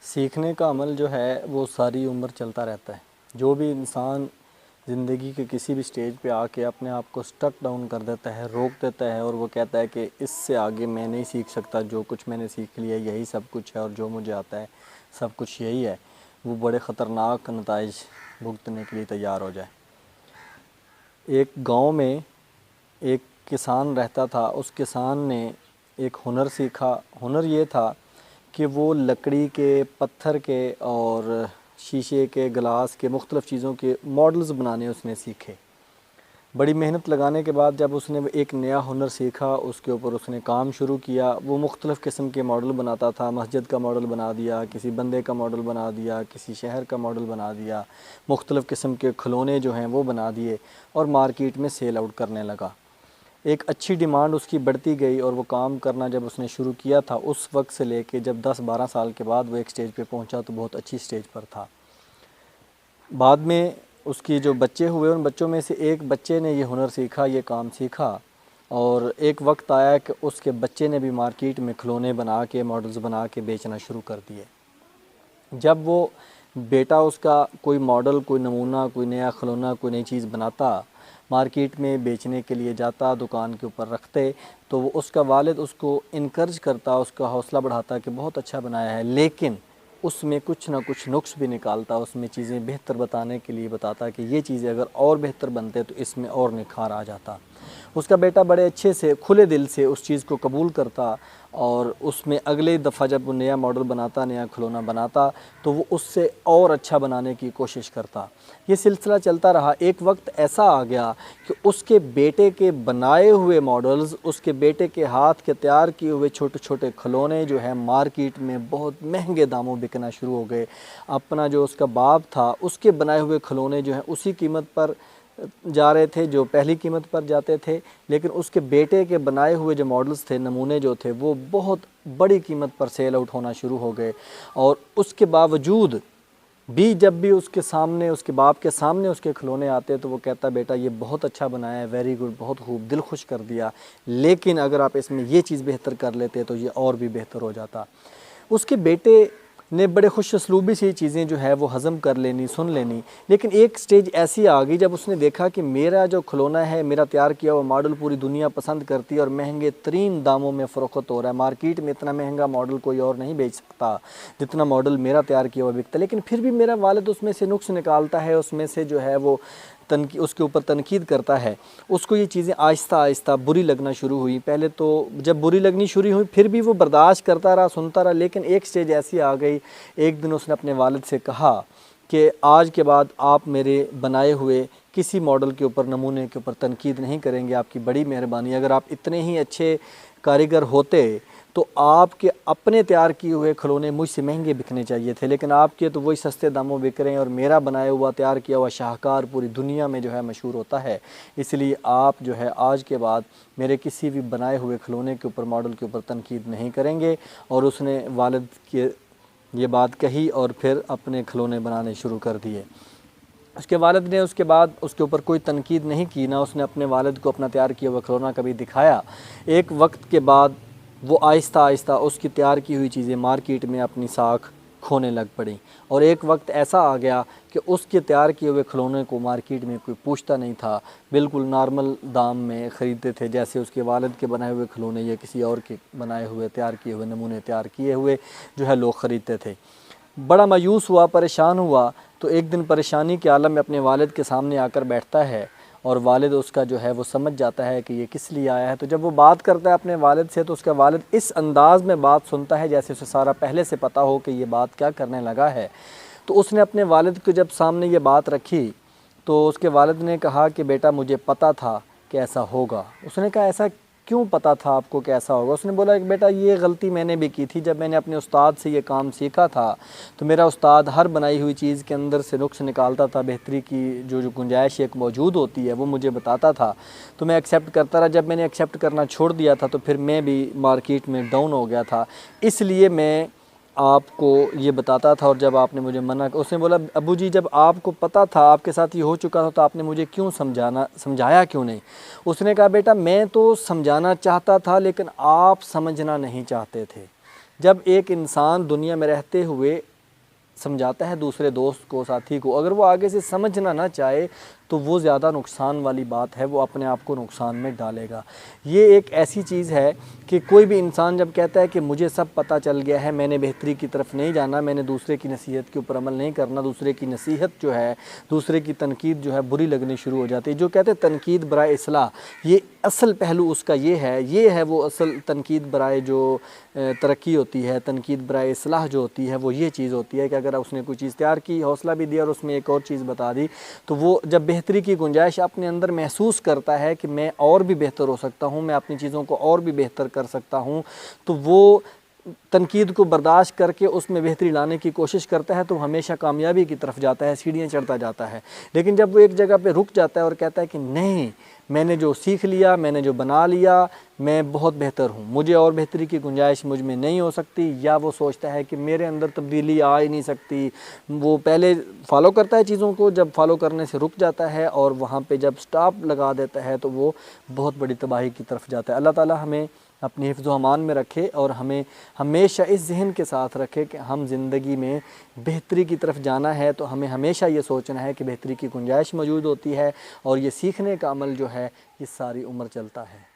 सीखने का अमल जो है वो सारी उम्र चलता रहता है। जो भी इंसान ज़िंदगी के किसी भी स्टेज पे आके अपने आप को स्टक डाउन कर देता है, रोक देता है और वो कहता है कि इससे आगे मैं नहीं सीख सकता, जो कुछ मैंने सीख लिया यही सब कुछ है और जो मुझे आता है सब कुछ यही है, वो बड़े ख़तरनाक नताइज भुगतने के लिए तैयार हो जाए। एक गांव में एक किसान रहता था। उस किसान ने एक हुनर सीखा। हुनर ये था कि वो लकड़ी के, पत्थर के और शीशे के, गिलास के, मुख्तलिफ़ चीज़ों के मॉडल्स बनाने उसने सीखे। बड़ी मेहनत लगाने के बाद जब उसने एक नया हुनर सीखा, उसके ऊपर उसने काम शुरू किया। वो मुख्तलिफ़ किस्म के मॉडल बनाता था। मस्जिद का मॉडल बना दिया, किसी बंदे का मॉडल बना दिया, किसी शहर का मॉडल बना दिया, मुख्तलिफ़ किस्म के खिलौने जो हैं वो बना दिए और मार्केट में सेल आउट करने लगा। एक अच्छी डिमांड उसकी बढ़ती गई और वो काम करना जब उसने शुरू किया था, उस वक्त से लेके जब 10-12 साल के बाद वो एक स्टेज पे पहुंचा तो बहुत अच्छी स्टेज पर था। बाद में उसकी जो बच्चे हुए, उन बच्चों में से एक बच्चे ने ये हुनर सीखा, ये काम सीखा और एक वक्त आया कि उसके बच्चे ने भी मार्केट में खिलौने बना के, मॉडल्स बना के बेचना शुरू कर दिए। जब वो बेटा उसका कोई मॉडल, कोई नमूना, कोई नया खिलौना, कोई नई चीज़ बनाता, मार्केट में बेचने के लिए जाता, दुकान के ऊपर रखते, तो वो उसका वालिद उसको इनकरेज करता, उसका हौसला बढ़ाता कि बहुत अच्छा बनाया है, लेकिन उसमें कुछ ना कुछ नुक्स भी निकालता, उसमें चीज़ें बेहतर बताने के लिए बताता कि ये चीज़ें अगर और बेहतर बनते तो इसमें और निखार आ जाता। उसका बेटा बड़े अच्छे से, खुले दिल से उस चीज़ को कबूल करता और उसमें अगले दफ़ा जब वो नया मॉडल बनाता, नया खिलौना बनाता, तो वो उससे और अच्छा बनाने की कोशिश करता। ये सिलसिला चलता रहा। एक वक्त ऐसा आ गया कि उसके बेटे के बनाए हुए मॉडल्स, उसके बेटे के हाथ के तैयार किए हुए छोटे छोटे खिलौने जो है मार्केट में बहुत महंगे दामों बिकना शुरू हो गए। अपना जो उसका बाप था, उसके बनाए हुए खिलौने जो हैं उसी कीमत पर जा रहे थे जो पहली कीमत पर जाते थे, लेकिन उसके बेटे के बनाए हुए जो मॉडल्स थे, नमूने जो थे, वो बहुत बड़ी कीमत पर सेल आउट होना शुरू हो गए। और उसके बावजूद भी जब भी उसके सामने, उसके बाप के सामने उसके खिलौने आते तो वो कहता, बेटा ये बहुत अच्छा बनाया है, वेरी गुड, बहुत खूब, दिल खुश कर दिया, लेकिन अगर आप इसमें ये चीज़ बेहतर कर लेते तो ये और भी बेहतर हो जाता। उसके बेटे ने बड़े खुश असलूबी से ये चीज़ें जो है वो हज़म कर लेनी, सुन लेनी, लेकिन एक स्टेज ऐसी आ गई जब उसने देखा कि मेरा जो खिलौना है, मेरा तैयार किया हुआ मॉडल पूरी दुनिया पसंद करती है और महंगे तरीन दामों में फ़रोख्त हो रहा है। मार्केट में इतना महंगा मॉडल कोई और नहीं बेच सकता जितना मॉडल मेरा तैयार किया हुआ बिकता है, लेकिन फिर भी मेरा वालिद उसमें से नुक्स निकालता है, उसमें से जो है वो उसके ऊपर तनकीद करता है। उसको ये चीज़ें आहिस्ता आहिस्ता बुरी लगना शुरू हुई। पहले तो जब बुरी लगनी शुरू हुई फिर भी वो बर्दाश्त करता रहा, सुनता रहा, लेकिन एक स्टेज ऐसी आ गई, एक दिन उसने अपने वालिद से कहा कि आज के बाद आप मेरे बनाए हुए किसी मॉडल के ऊपर, नमूने के ऊपर तनकीद नहीं करेंगे, आपकी बड़ी मेहरबानी। अगर आप इतने ही अच्छे कारीगर होते तो आपके अपने तैयार किए हुए खिलौने मुझसे महंगे बिकने चाहिए थे, लेकिन आपके तो वही सस्ते दामों बिक रहे हैं और मेरा बनाया हुआ, तैयार किया हुआ शाहकार पूरी दुनिया में जो है मशहूर होता है। इसलिए आप जो है आज के बाद मेरे किसी भी बनाए हुए खिलौने के ऊपर, मॉडल के ऊपर तनकीद नहीं करेंगे। और उसने वालिद के ये बात कही और फिर अपने खिलौने बनाने शुरू कर दिए। उसके वालिद ने उसके बाद उसके ऊपर कोई तनकीद नहीं की, ना उसने अपने वालिद को अपना तैयार किया हुआ खिलौना कभी दिखाया। एक वक्त के बाद वो आहिस्ता आहिस्ता उसकी तैयार की हुई चीज़ें मार्केट में अपनी साख खोने लग पड़ी और एक वक्त ऐसा आ गया कि उसके तैयार किए हुए खिलौने को मार्केट में कोई पूछता नहीं था, बिल्कुल नॉर्मल दाम में ख़रीदते थे, जैसे उसके वालिद के बनाए हुए खिलौने या किसी और के बनाए हुए, तैयार किए हुए, नमूने तैयार किए हुए जो है लोग ख़रीदते थे। बड़ा मायूस हुआ, परेशान हुआ, तो एक दिन परेशानी के आलम में अपने वालिद के सामने आकर बैठता है और वालिद उसका जो है वो समझ जाता है कि ये किस लिए आया है। तो जब वो बात करता है अपने वालिद से तो उसका वालिद इस अंदाज़ में बात सुनता है जैसे उसे सारा पहले से पता हो कि ये बात क्या करने लगा है। तो उसने अपने वालिद को जब सामने ये बात रखी तो उसके वालिद ने कहा कि बेटा मुझे पता था कि ऐसा होगा। उसने कहा ऐसा क्यों पता था आपको कि ऐसा होगा? उसने बोला कि बेटा ये गलती मैंने भी की थी, जब मैंने अपने उस्ताद से ये काम सीखा था तो मेरा उस्ताद हर बनाई हुई चीज़ के अंदर से नुक्स निकालता था, बेहतरी की जो गुंजाइश एक मौजूद होती है वो मुझे बताता था, तो मैं एक्सेप्ट करता रहा। जब मैंने एक्सेप्ट करना छोड़ दिया था तो फिर मैं भी मार्केट में डाउन हो गया था, इसलिए मैं आपको ये बताता था और जब आपने मुझे मना। उसने बोला अबू जी जब आपको पता था, आपके साथ ये हो चुका था, तो आपने मुझे क्यों समझाया क्यों नहीं? उसने कहा बेटा मैं तो समझाना चाहता था लेकिन आप समझना नहीं चाहते थे। जब एक इंसान दुनिया में रहते हुए समझाता है दूसरे दोस्त को, साथी को, अगर वो आगे से समझना ना चाहे तो वो ज़्यादा नुकसान वाली बात है, वो अपने आप को नुकसान में डालेगा। ये एक ऐसी चीज़ है कि कोई भी इंसान जब कहता है कि मुझे सब पता चल गया है, मैंने बेहतरी की तरफ नहीं जाना, मैंने दूसरे की नसीहत के ऊपर अमल नहीं करना, दूसरे की नसीहत जो है, दूसरे की तनकीद जो है बुरी लगनी शुरू हो जाती है। जो कहते हैं तनकीद बराए इस्लाह, ये असल पहलू उसका ये है वो असल तनकीद बराए जो तरक्की होती है, तनकीद बराए इस्लाह जो होती है वो ये चीज़ होती है कि अगर उसने कोई चीज़ तैयार की, हौसला भी दिया और उसमें एक और चीज़ बता दी, तो वो जब बेहतरी की गुंजाइश अपने अंदर महसूस करता है कि मैं और भी बेहतर हो सकता हूँ, मैं अपनी चीज़ों को और भी बेहतर कर सकता हूँ, तो वो तनकीद को बर्दाश्त करके उसमें बेहतरी लाने की कोशिश करता है, तो हमेशा कामयाबी की तरफ जाता है, सीढ़ियाँ चढ़ता जाता है। लेकिन जब वो एक जगह पे रुक जाता है और कहता है कि नहीं, मैंने जो सीख लिया, मैंने जो बना लिया, मैं बहुत बेहतर हूँ, मुझे और बेहतरी की गुंजाइश मुझ में नहीं हो सकती, या वो सोचता है कि मेरे अंदर तब्दीली आ ही नहीं सकती, वो पहले फॉलो करता है चीज़ों को, जब फॉलो करने से रुक जाता है और वहाँ पे जब स्टॉप लगा देता है तो वो बहुत बड़ी तबाही की तरफ जाता है। अल्लाह ताला हमें अपनी हिफ्ज़ व अमान में रखे और हमें हमेशा इस ज़हन के साथ रखे कि हम ज़िंदगी में बेहतरी की तरफ जाना है तो हमें हमेशा ये सोचना है कि बेहतरी की गुंजाइश मौजूद होती है और ये सीखने का अमल जो है ये सारी उम्र चलता है।